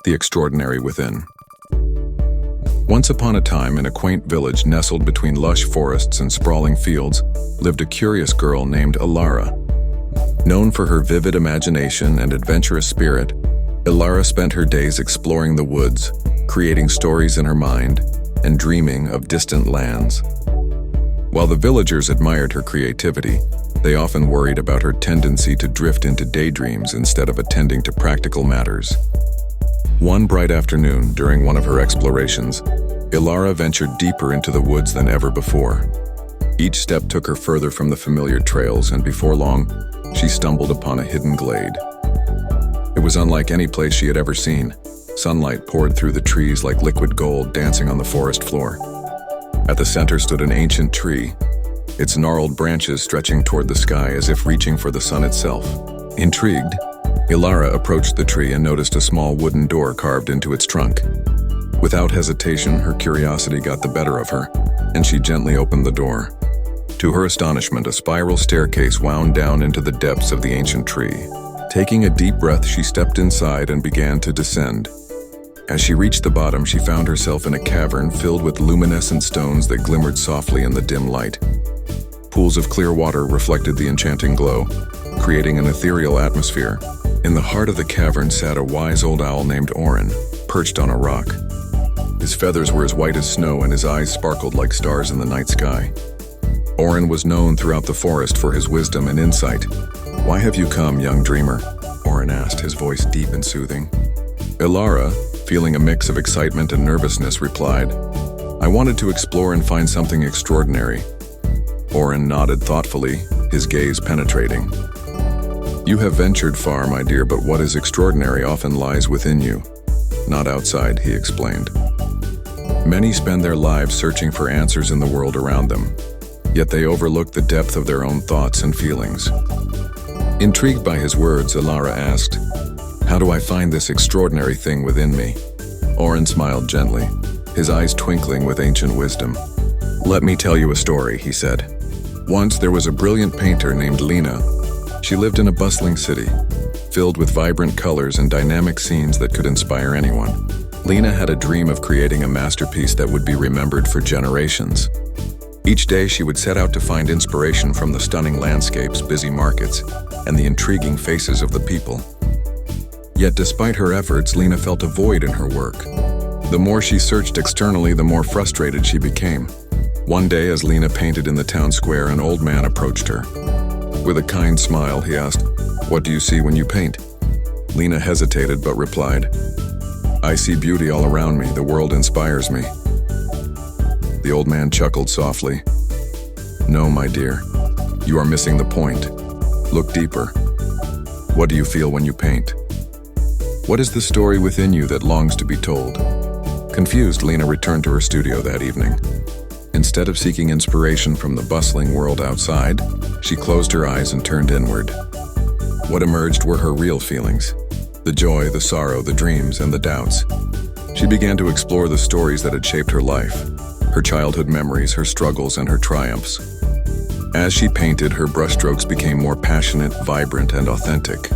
The extraordinary within. Once upon a time, in a quaint village nestled between lush forests and sprawling fields, lived a curious girl named Elara. Known for her vivid imagination and adventurous spirit, Elara spent her days exploring the woods, creating stories in her mind, and dreaming of distant lands. While the villagers admired her creativity, they often worried about her tendency to drift into daydreams instead of attending to practical matters. One bright afternoon, during one of her explorations, Elara ventured deeper into the woods than ever before. Each step took her further from the familiar trails, and before long, she stumbled upon a hidden glade. It was unlike any place she had ever seen. Sunlight poured through the trees like liquid gold dancing on the forest floor. At the center stood an ancient tree, its gnarled branches stretching toward the sky as if reaching for the sun itself. Intrigued, Elara approached the tree and noticed a small wooden door carved into its trunk. Without hesitation, her curiosity got the better of her, and she gently opened the door. To her astonishment, a spiral staircase wound down into the depths of the ancient tree. Taking a deep breath, she stepped inside and began to descend. As she reached the bottom, she found herself in a cavern filled with luminescent stones that glimmered softly in the dim light. Pools of clear water reflected the enchanting glow, creating an ethereal atmosphere. In the heart of the cavern sat a wise old owl named Orin, perched on a rock. His feathers were as white as snow and his eyes sparkled like stars in the night sky. Orin was known throughout the forest for his wisdom and insight. "Why have you come, young dreamer?" Orin asked, his voice deep and soothing. Elara, feeling a mix of excitement and nervousness, replied, "I wanted to explore and find something extraordinary." Orin nodded thoughtfully, his gaze penetrating. "You have ventured far, my dear, but what is extraordinary often lies within you, not outside," he explained. Many spend their lives searching for answers in the world around them, yet they overlook the depth of their own thoughts and feelings. Intrigued by his words, Elara asked, "How do I find this extraordinary thing within me?" Orin smiled gently, his eyes twinkling with ancient wisdom. "Let me tell you a story," he said. "Once there was a brilliant painter named Lena. She lived in a bustling city, filled with vibrant colors and dynamic scenes that could inspire anyone. Lena had a dream of creating a masterpiece that would be remembered for generations. Each day she would set out to find inspiration from the stunning landscapes, busy markets, and the intriguing faces of the people. Yet despite her efforts, Lena felt a void in her work. The more she searched externally, the more frustrated she became. One day, as Lena painted in the town square, an old man approached her. With a kind smile, he asked, "What do you see when you paint?" Lena hesitated but replied, "I see beauty all around me. The world inspires me." The old man chuckled softly. "No, my dear, you are missing the point. Look deeper. What do you feel when you paint? What is the story within you that longs to be told?" Confused, Lena returned to her studio that evening. Instead of seeking inspiration from the bustling world outside, she closed her eyes and turned inward. What emerged were her real feelings: the joy, the sorrow, the dreams, and the doubts. She began to explore the stories that had shaped her life, her childhood memories, her struggles, and her triumphs. As she painted, her brushstrokes became more passionate, vibrant, and authentic.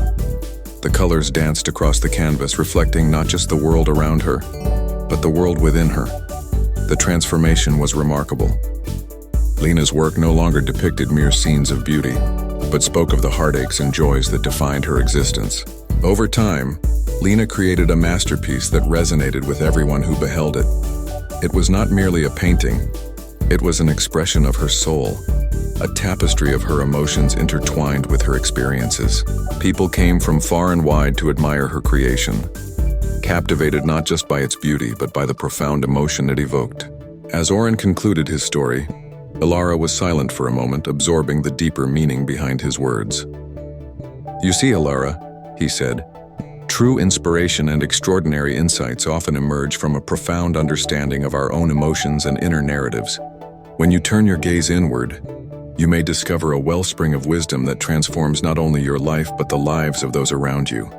The colors danced across the canvas, reflecting not just the world around her, but the world within her. The transformation was remarkable. Lena's work no longer depicted mere scenes of beauty, but spoke of the heartaches and joys that defined her existence. Over time, Lena created a masterpiece that resonated with everyone who beheld it. It was not merely a painting, it was an expression of her soul, a tapestry of her emotions intertwined with her experiences. People came from far and wide to admire her creation, captivated not just by its beauty, but by the profound emotion it evoked. As Orin concluded his story, Elara was silent for a moment, absorbing the deeper meaning behind his words. "You see, Elara," he said, "true inspiration and extraordinary insights often emerge from a profound understanding of our own emotions and inner narratives. When you turn your gaze inward, you may discover a wellspring of wisdom that transforms not only your life but the lives of those around you."